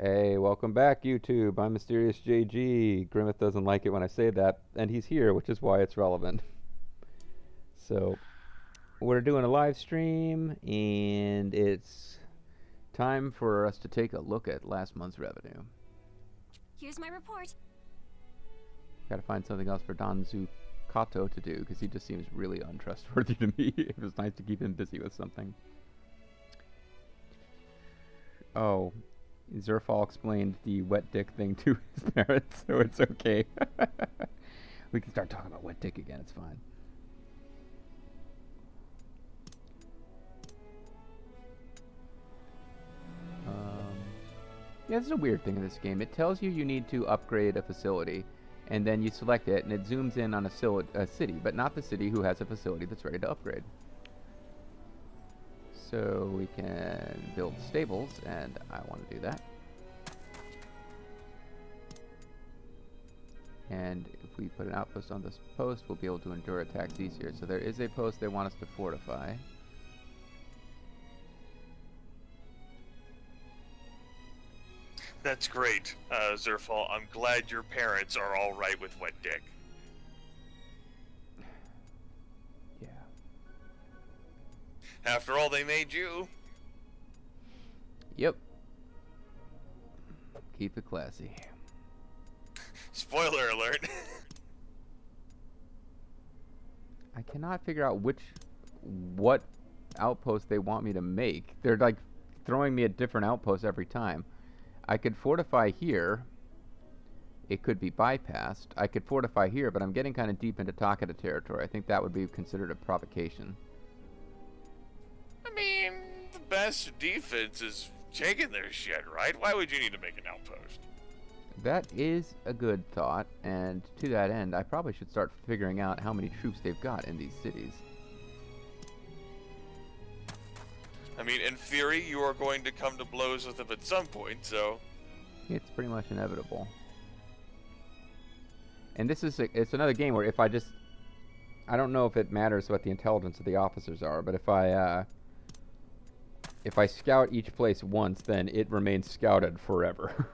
Hey, welcome back, YouTube. I'm Mysterious JG. Grimith doesn't like it when I say that, and he's here, which is why it's relevant. So, we're doing a live stream, and it's time for us to take a look at last month's revenue. Here's my report. Gotta find something else for Don Zukato to do, because he just seems really untrustworthy to me. It was nice to keep him busy with something. Oh, Zerfall explained the wet dick thing to his parents, so it's okay. We can start talking about wet dick again, it's fine. Yeah, this is a weird thing in this game. It tells you need to upgrade a facility, and then you select it, and it zooms in on a city, but not the city who has a facility that's ready to upgrade. So we can build stables, and I want to do that. And if we put an outpost on this post, we'll be able to endure attacks easier. So there is a post they want us to fortify. That's great, Zerfall. I'm glad your parents are all right with wet dick. Yeah. After all, they made you. Yep. Keep it classy. Spoiler alert. I cannot figure out what outpost they want me to make. They're like throwing me a different outpost every time. I could fortify here. It could be bypassed. I could fortify here, but I'm getting kind of deep into Takeda territory. I think that would be considered a provocation. I mean, the best defense is taking their shit, right? Why would you need to make an outpost? That is a good thought, and to that end, I probably should start figuring out how many troops they've got in these cities. I mean, in theory, you are going to come to blows with them at some point, so... It's pretty much inevitable. And this is it's another game where if I don't know if it matters what the intelligence of the officers are, but if I scout each place once, then it remains scouted forever.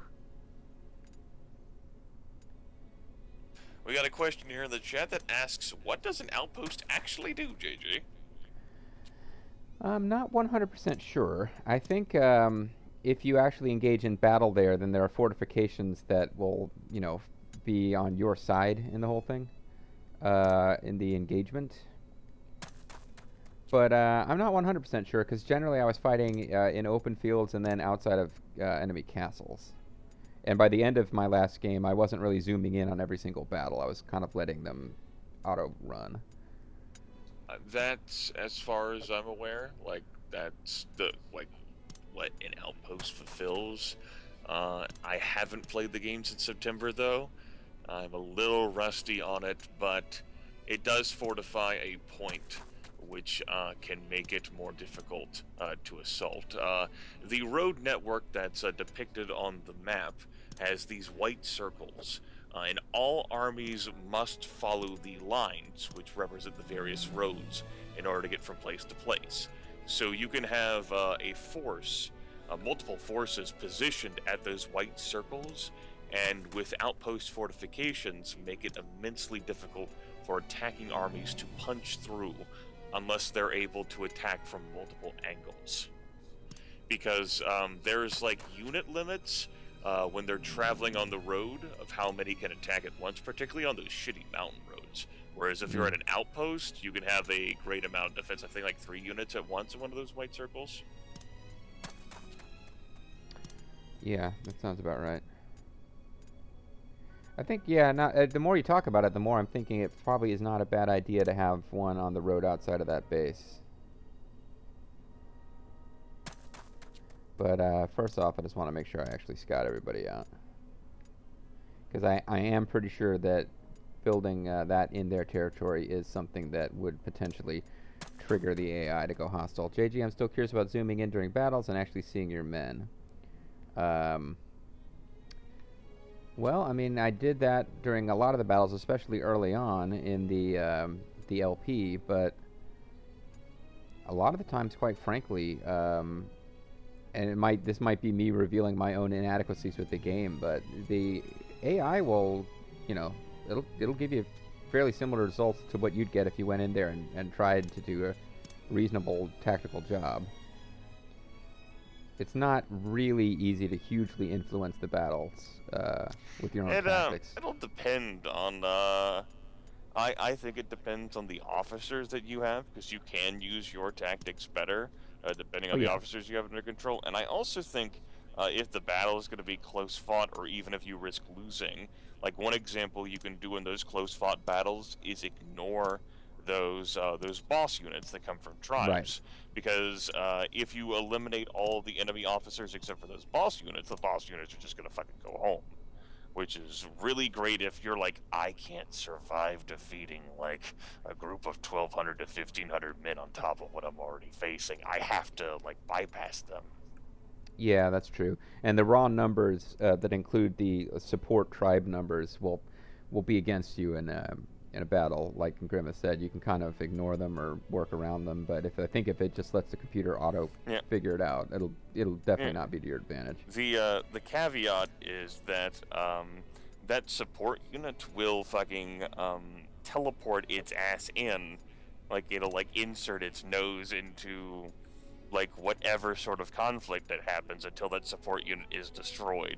We got a question here in the chat that asks, what does an outpost actually do, JJ? I'm not 100% sure. I think if you actually engage in battle there, then there are fortifications that will, you know, be on your side in the whole thing, in the engagement. But I'm not 100% sure, because generally I was fighting in open fields and then outside of enemy castles. And by the end of my last game, I wasn't really zooming in on every single battle. I was kind of letting them auto-run. That's, as far as I'm aware, like, that's what an outpost fulfills. I haven't played the game since September, though. I'm a little rusty on it, but it does fortify a point, which can make it more difficult to assault. The road network that's depicted on the map has these white circles. And all armies must follow the lines, which represent the various roads, in order to get from place to place. So you can have a force, multiple forces positioned at those white circles, and with outpost fortifications, make it immensely difficult for attacking armies to punch through, unless they're able to attack from multiple angles. Because there's like unit limits when they're traveling on the road of how many can attack at once, particularly on those shitty mountain roads. Whereas if you're at an outpost, you can have a great amount of defense. I think like 3 units at once in one of those white circles. Yeah, that sounds about right. I think, yeah, the more you talk about it, the more I'm thinking it probably is not a bad idea to have one on the road outside of that base. But first off, I just want to make sure I actually scout everybody out. Because I am pretty sure that building that in their territory is something that would potentially trigger the AI to go hostile. JG, I'm still curious about zooming in during battles and actually seeing your men. Well, I mean, I did that during a lot of the battles, especially early on in the LP, but a lot of the times, quite frankly, and this might be me revealing my own inadequacies with the game, but the AI will, you know, it'll give you fairly similar results to what you'd get if you went in there and tried to do a reasonable tactical job. It's not really easy to hugely influence the battles with your own tactics. It'll depend on. I think it depends on the officers that you have, because you can use your tactics better depending on the officers you have under control. And I also think if the battle is going to be close fought, or even if you risk losing, like one example you can do in those close fought battles is ignore those boss units that come from tribes, Right. because if you eliminate all the enemy officers except for those boss units, the boss units are just gonna fucking go home, which is really great if you're like, I can't survive defeating like a group of 1,200 to 1,500 men on top of what I'm already facing. I have to like bypass them. Yeah, that's true. And the raw numbers that include the support tribe numbers will be against you in a battle. Like Grimith said, you can kind of ignore them or work around them. But I think if it just lets the computer auto figure it out, it'll definitely not be to your advantage. The caveat is that that support unit will fucking teleport its ass in, like it'll like insert its nose into like whatever sort of conflict that happens until that support unit is destroyed.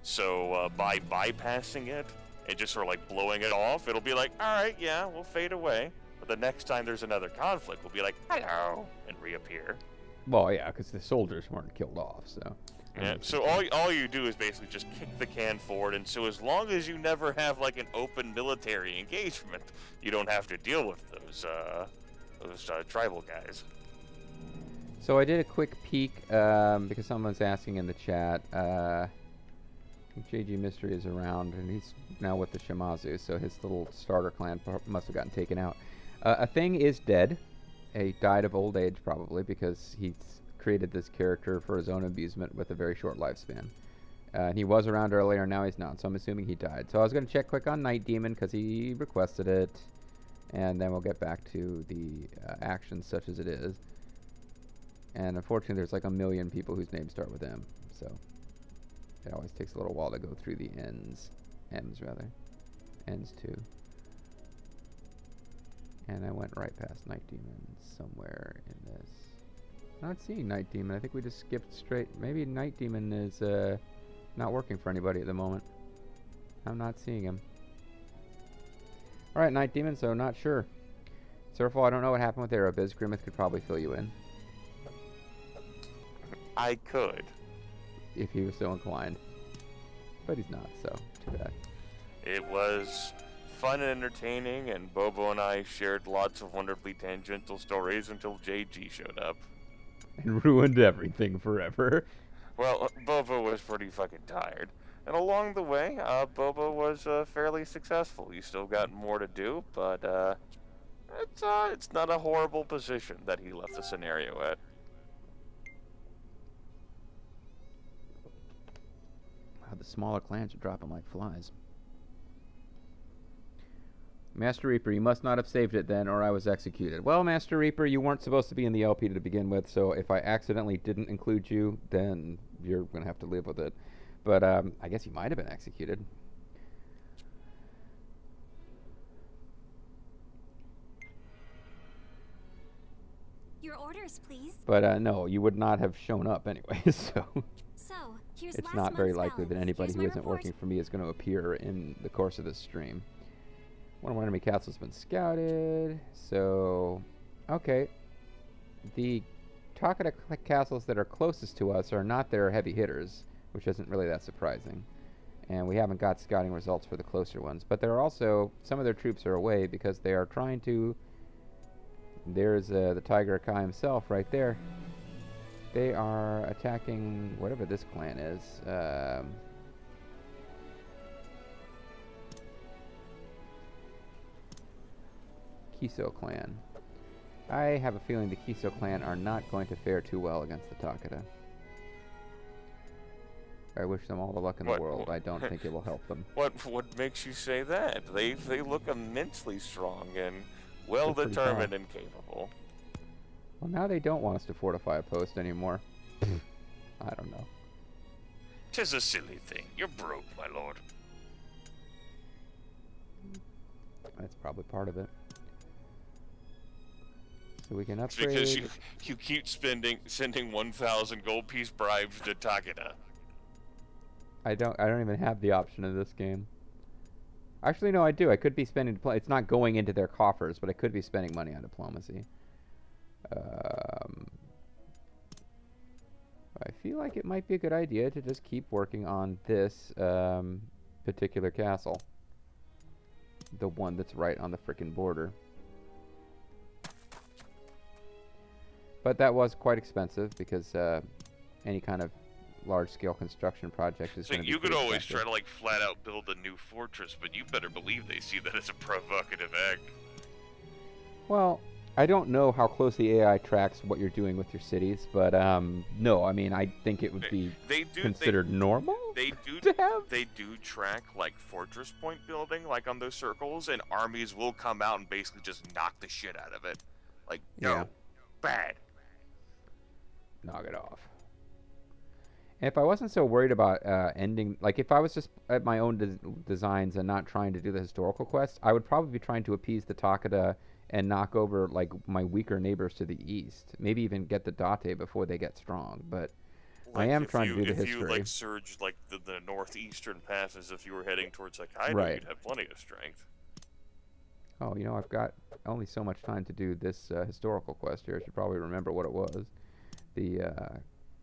So by bypassing it and just sort of like blowing it off, it'll be like, all right, yeah, we'll fade away. But the next time there's another conflict, we'll be like, hello, and reappear. Well, yeah, because the soldiers weren't killed off, so. Yeah, so all you do is basically just kick the can forward, and so as long as you never have like an open military engagement, you don't have to deal with those tribal guys. So I did a quick peek because someone's asking in the chat. I think JG Mystery is around, and he's now with the Shimazu, so his little starter clan must have gotten taken out. A thing is dead. He died of old age, probably, because he's created this character for his own amusement with a very short lifespan. And he was around earlier, now he's not, so I'm assuming he died. So I was going to check quick on Night Demon because he requested it, and then we'll get back to the action such as it is. And unfortunately, there's like a million people whose names start with M, so it always takes a little while to go through the N's too. And I went right past Night Demon somewhere in this. Not seeing Night Demon. I think we just skipped straight. Maybe Night Demon is not working for anybody at the moment. I'm not seeing him. Alright, Night Demon, so not sure. Surfall, I don't know what happened with Aerobiz. Grimith could probably fill you in. I could. If he was so inclined. But he's not, so too bad. It was fun and entertaining, and Bobo and I shared lots of wonderfully tangential stories until JG showed up. And ruined everything forever. Well, Bobo was pretty fucking tired. And along the way, Bobo was fairly successful. He still got more to do, but it's not a horrible position that he left the scenario at. Wow, the smaller clans are dropping like flies. Master Reaper, you must not have saved it then, or I was executed. Well, Master Reaper, you weren't supposed to be in the LP to begin with, so if I accidentally didn't include you, then you're going to have to live with it. But I guess you might have been executed. Your orders, please. But no, you would not have shown up anyway, so... So, here's It's last not very month's likely that balance. anybody Here's who my isn't report. working for me is going to appear in the course of this stream. One of our enemy castles has been scouted, so... Okay. The Takeda castles that are closest to us are not their heavy hitters, which isn't really that surprising. And we haven't got scouting results for the closer ones. But there are also... Some of their troops are away because they are trying to... There's the Tiger Akai himself right there. They are attacking whatever this clan is. Kiso clan. I have a feeling the Kiso clan are not going to fare too well against the Takeda. I wish them all the luck in the world. I don't think it will help them. What makes you say that? They look immensely strong and well determined and capable. Well, now they don't want us to fortify a post anymore. I don't know. 'Tis a silly thing. You're broke, my lord. That's probably part of it. So we can It's upgrade. because you keep sending 1,000 gold piece bribes to Takeda. I don't even have the option in this game. Actually, no, I do. I could be spending. It's not going into their coffers, but I could be spending money on diplomacy. I feel like it might be a good idea to just keep working on this particular castle. The one that's right on the frickin' border. But that was quite expensive because any kind of large-scale construction project is going to be you could always expensive. try to like flat out build a new fortress, but you better believe they see that as a provocative act. Well, I don't know how close the AI tracks what you're doing with your cities, but no, I mean, I think it would be considered normal to have. They do track like fortress point building, like on those circles, and armies will come out and basically just knock the shit out of it. Like, no, Yeah. bad. Knock it off. And if I wasn't so worried about ending, like if I was just at my own designs and not trying to do the historical quest, I would probably be trying to appease the Takeda and knock over like my weaker neighbors to the east. Maybe even get the Date before they get strong. But Like I am trying to do the history. If you like surge like the northeastern passes, if you were heading towards Hokkaido, Right. you'd have plenty of strength. Oh, you know, I've got only so much time to do this historical quest here. I should probably remember what it was. The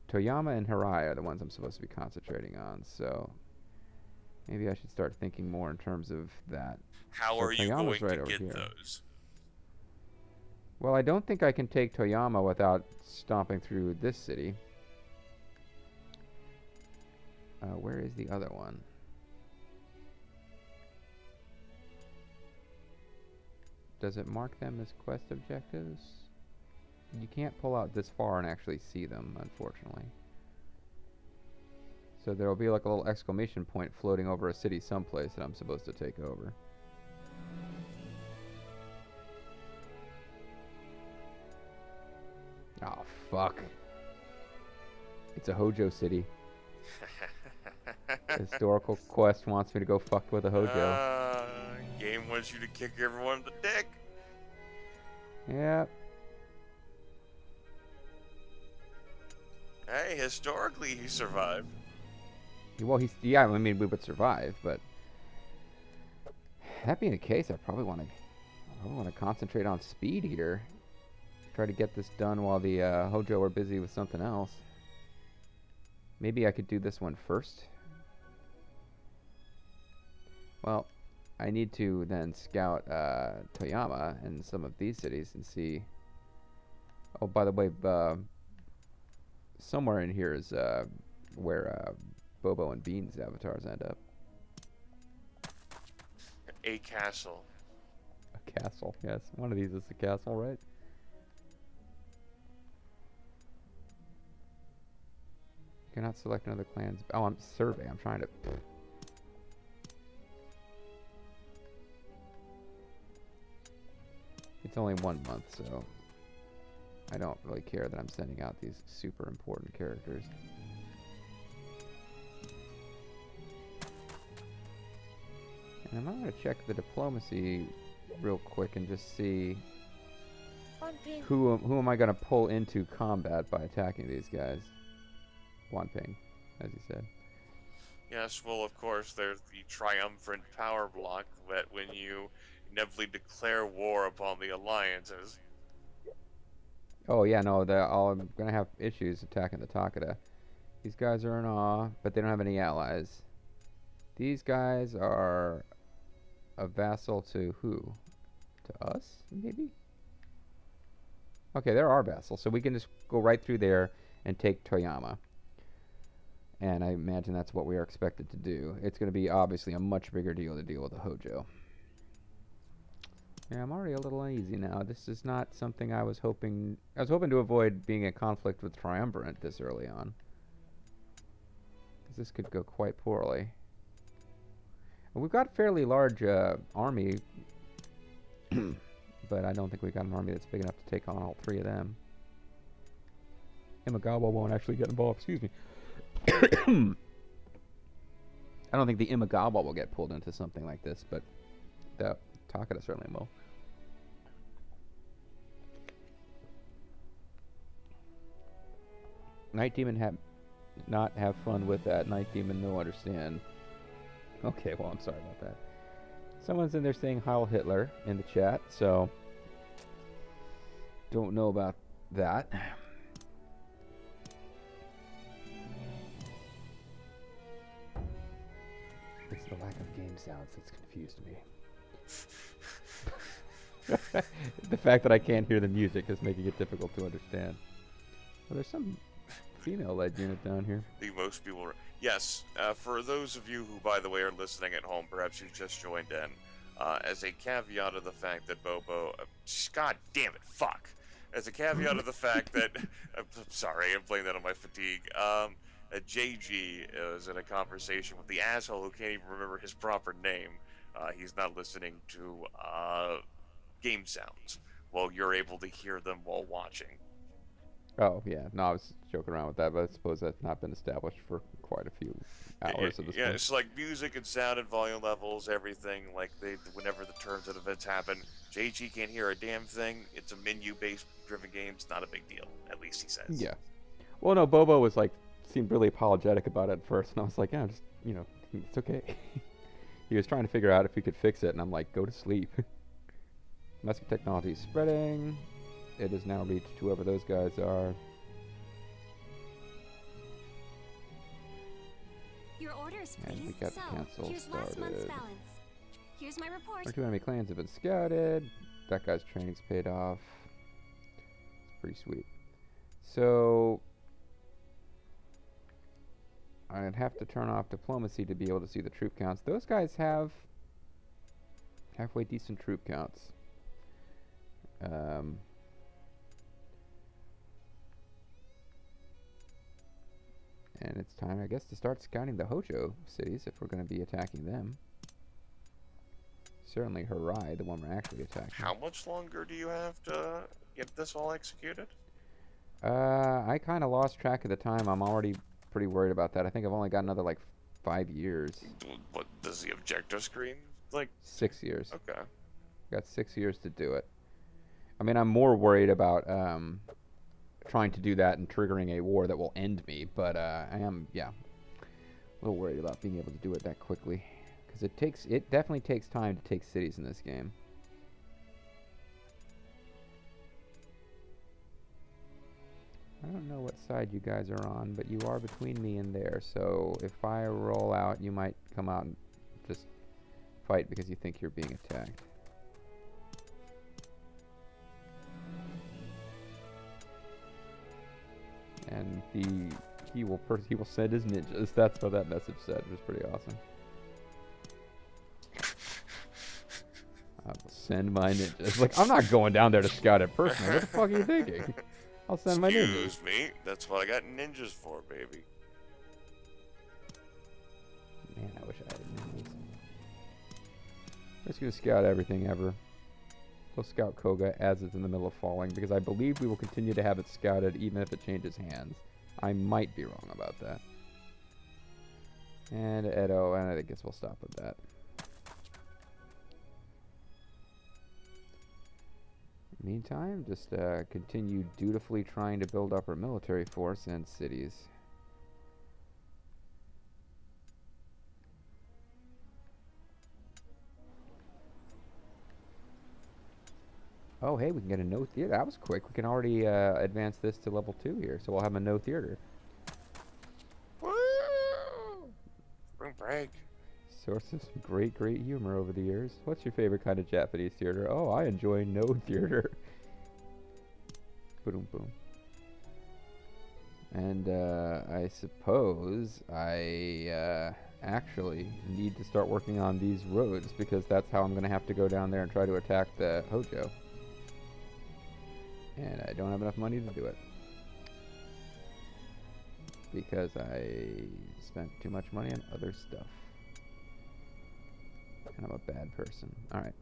Toyama and Hirai are the ones I'm supposed to be concentrating on, so maybe I should start thinking more in terms of that. How So are you Toyama's going right to over get here. those? Well, I don't think I can take Toyama without stomping through this city. Where is the other one? Does it mark them as quest objectives? You can't pull out this far and actually see them, unfortunately. So there will be like a little exclamation point floating over a city someplace that I'm supposed to take over. Oh, fuck. It's a Hojo city. Historical quest wants me to go fuck with a Hojo. Game wants you to kick everyone in the dick. Yep. Hey, historically he survived. Well, yeah, I mean, we would survive, but that being the case, I probably want to concentrate on speed here. Try to get this done while the Hojo are busy with something else. Maybe I could do this one first. Well, I need to then scout Toyama and some of these cities and see. Oh, by the way, somewhere in here is where Bobo and Bean's avatars end up. A castle. A castle, yes. One of these is the castle, right? Cannot select another clan's. Oh, I'm survey. I'm trying to. It's only 1 month, so I don't really care that I'm sending out these super important characters. And I'm going to check the diplomacy real quick and just see who am I going to pull into combat by attacking these guys. Wanping, as you said. Yes, well, of course, there's the triumphant power block that when you inevitably declare war upon the alliances. Oh yeah, no, I'm gonna have issues attacking the Takeda. These guys are in awe, but they don't have any allies. These guys are a vassal to who? To us, maybe? Okay, they're our vassal, so we can just go right through there and take Toyama. And I imagine that's what we are expected to do. It's going to be obviously a much bigger deal to deal with a Hojo. Yeah, I'm already a little uneasy now. This is not something I was hoping... I was hoping to avoid being in conflict with Triumvirate this early on. Because this could go quite poorly. And we've got a fairly large army. But I don't think we've got an army that's big enough to take on all three of them. Imagawa won't actually get involved, excuse me. I don't think the Imagawa will get pulled into something like this, but the Takeda certainly will. Night Demon not have fun with that. Night Demon no understand. Okay, well, I'm sorry about that. Someone's in there saying Heil Hitler in the chat, so don't know about that. It's the lack of game sounds that's confused me. The fact that I can't hear the music is making it difficult to understand. Well, there's some female-led unit down here. I think most people are. Yes, for those of you who, by the way, are listening at home, perhaps you just joined in, as a caveat of the fact that Bobo... God damn it, fuck! As a caveat of the fact that... I'm sorry, I'm playing that on my fatigue. JG is in a conversation with the asshole who can't even remember his proper name. He's not listening to game sounds. Well, you're able to hear them while watching. Oh, yeah. No, I was joking around with that, but I suppose that's not been established for quite a few hours at this point. It's like music and sound and volume levels, everything. Like, whenever the turns and events happen, JG can't hear a damn thing. It's a menu-based driven game. It's not a big deal, at least he says. Yeah. Well, no, Bobo was like, seemed really apologetic about it at first, and I was like, yeah, just, you know, it's okay. He was trying to figure out if he could fix it, and I'm like, go to sleep. Musket technology is spreading. It has now reached whoever those guys are. Your orders, please. And we got the cancel here's last month's started. balance. Here's my report. Our 2 enemy clans have been scouted. That guy's training's paid off. It's pretty sweet. So I'd have to turn off diplomacy to be able to see the troop counts. Those guys have halfway decent troop counts. And it's time, I guess, to start scouting the Hojo cities if we're going to be attacking them. Certainly Harai, the one we're actually attacking. How much longer do you have to get this all executed? I kind of lost track of the time. I'm already pretty worried about that. I think I've only got another, like, 5 years. What does the objective screen like? 6 years. Okay. Got 6 years to do it. I mean, I'm more worried about trying to do that and triggering a war that will end me, but I am, yeah, a little worried about being able to do it that quickly, because it definitely takes time to take cities in this game. I don't know what side you guys are on, but you are between me and there, so if I roll out, you might come out and just fight because you think you're being attacked. And he will send his ninjas. That's what that message said. It was pretty awesome. I will send my ninjas. Like, I'm not going down there to scout it personally. What the fuck are you thinking? I'll send my ninjas. Excuse me. That's what I got ninjas for, baby. Man, I wish I had ninjas. We're just gonna scout everything ever. We'll scout Koga as it's in the middle of falling, because I believe we will continue to have it scouted even if it changes hands. I might be wrong about that. And Edo, and I guess we'll stop with that. Meantime, just continue dutifully trying to build up our military force and cities. Oh, hey, we can get a no theater. That was quick. We can already advance this to level 2 here, so we'll have a no theater. Woo! Spring break. Source of some great humor over the years. What's your favorite kind of Japanese theater? Oh, I enjoy no theater. Boom, boom. And I suppose I actually need to start working on these roads, because that's how I'm going to have to go down there and try to attack the Hojo. And I don't have enough money to do it, because I spent too much money on other stuff. And I'm a bad person. Alright.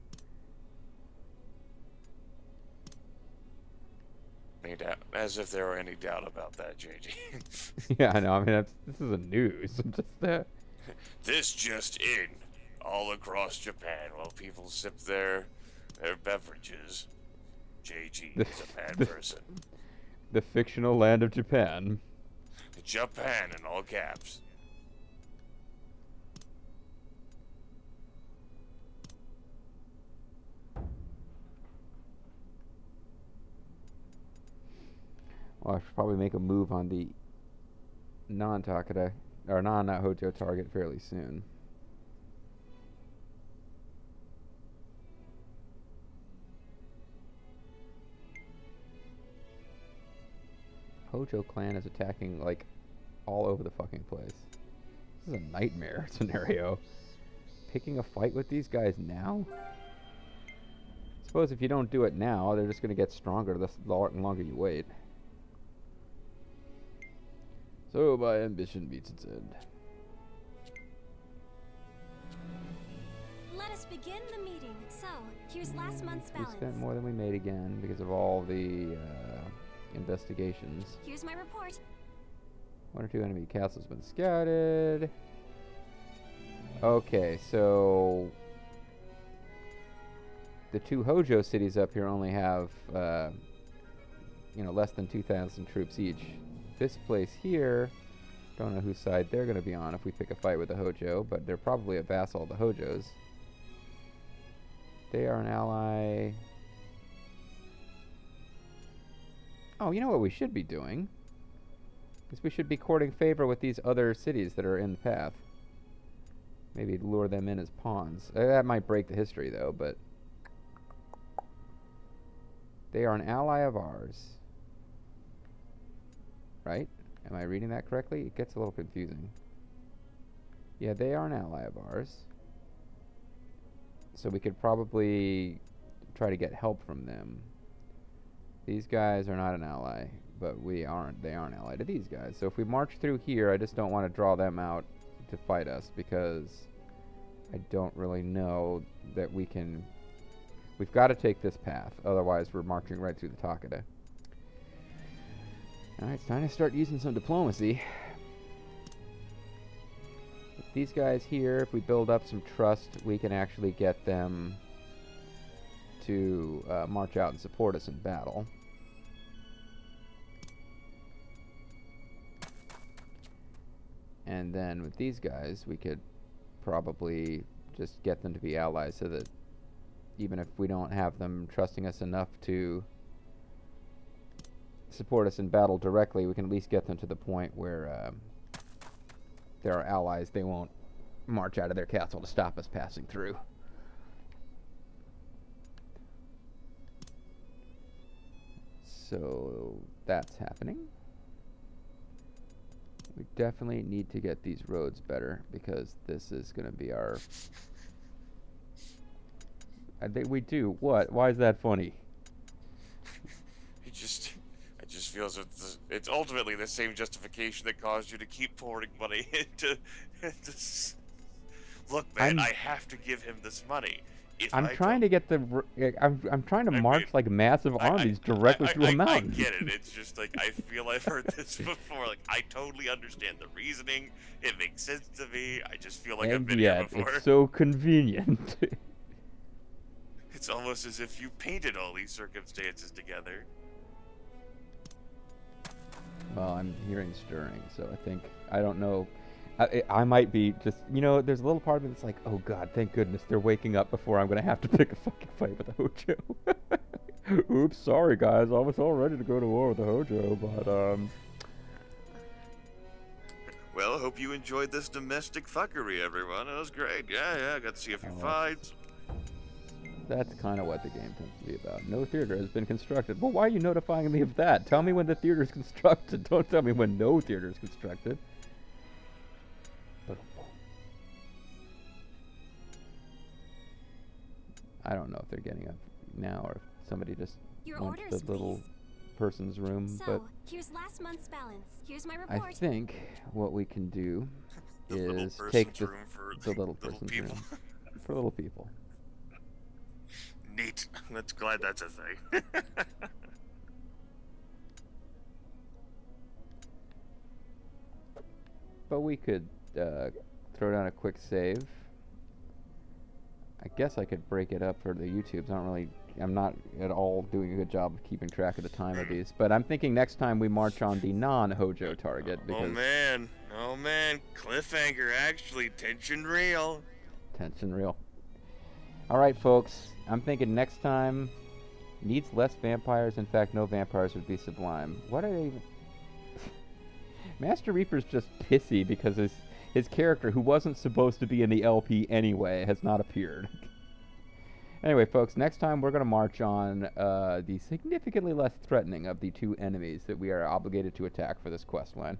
As if there were any doubt about that, JG. Yeah, I know. I mean, this is a news. Just This just in. All across Japan, while people sip their beverages, JG is a bad person. the fictional land of Japan. Japan in all caps. Well, I should probably make a move on the non-Takeda, or non-Hojo target fairly soon. Hojo clan is attacking, like, all over the fucking place. This is a nightmare scenario. Picking a fight with these guys now? I suppose if you don't do it now, they're just going to get stronger the longer you wait. So my ambition meets its end. Let us begin the meeting. So, here's last month's We balance. spent more than we made again because of all the investigations. Here's my report. 1 or 2 enemy castles been scouted. Okay, so the 2 Hojo cities up here only have, less than 2,000 troops each. This place here, don't know whose side they're going to be on if we pick a fight with the Hojo, but they're probably a vassal of the Hojos. They are an ally. Oh, you know what we should be doing? Is we should be courting favor with these other cities that are in the path. Maybe lure them in as pawns. That might break the history, though, but they are an ally of ours. Right? Am I reading that correctly? It gets a little confusing. Yeah, they are an ally of ours. So we could probably try to get help from them. These guys are not an ally, but they are an ally to these guys. So if we march through here, I just don't want to draw them out to fight us, because I don't really know that we can... We've got to take this path, otherwise we're marching right through the Takeda. Alright, it's time to start using some diplomacy. With these guys here, if we build up some trust, we can actually get them to march out and support us in battle. And then with these guys, we could probably just get them to be allies, so that even if we don't have them trusting us enough to support us in battle directly, we can at least get them to the point where they're our allies. They won't march out of their castle to stop us passing through. So that's happening. We definitely need to get these roads better, because this is going to be our... I think we do. What? Why is that funny? It just feels it's ultimately the same justification that caused you to keep pouring money into this. Look, man, I have to give him this money. I'm trying to get the... I'm trying to march like massive armies directly through a mountain. I get it. It's just like, I feel I've heard this before. Like, I totally understand the reasoning. It makes sense to me. I just feel like I've been here before. It's so convenient. It's almost as if you painted all these circumstances together. Well, I'm hearing stirring, so I think... I don't know... I might be just... there's a little part of me that's like, oh god, thank goodness they're waking up before I'm going to have to pick a fucking fight with the Hojo. Oops, sorry guys, I was all ready to go to war with the Hojo, but Well, hope you enjoyed this domestic fuckery, everyone. It was great. Yeah, I got to see a few fights. That's kind of what the game tends to be about. No theater has been constructed. Well, why are you notifying me of that? Tell me when the theater is constructed. Don't tell me when no theater is constructed. I don't know if they're getting up now or if somebody just went to the little person's room, but here's last month's balance. Here's my I report. think what we can do is take the little person's room for little people. Neat. Glad that's a thing. but we could throw down a quick save. I guess I could break it up for the YouTubes. I'm not at all doing a good job of keeping track of the time of these. But I'm thinking next time we march on the non-Hojo target. Because oh man, cliffhanger actually, tension real. Tension real. Alright folks, I'm thinking next time needs less vampires. In fact, no vampires would be sublime. What are they even... Master Reaper's just pissy because his character, who wasn't supposed to be in the LP anyway, has not appeared. Anyway, folks, next time we're going to march on the significantly less threatening of the two enemies that we are obligated to attack for this quest line.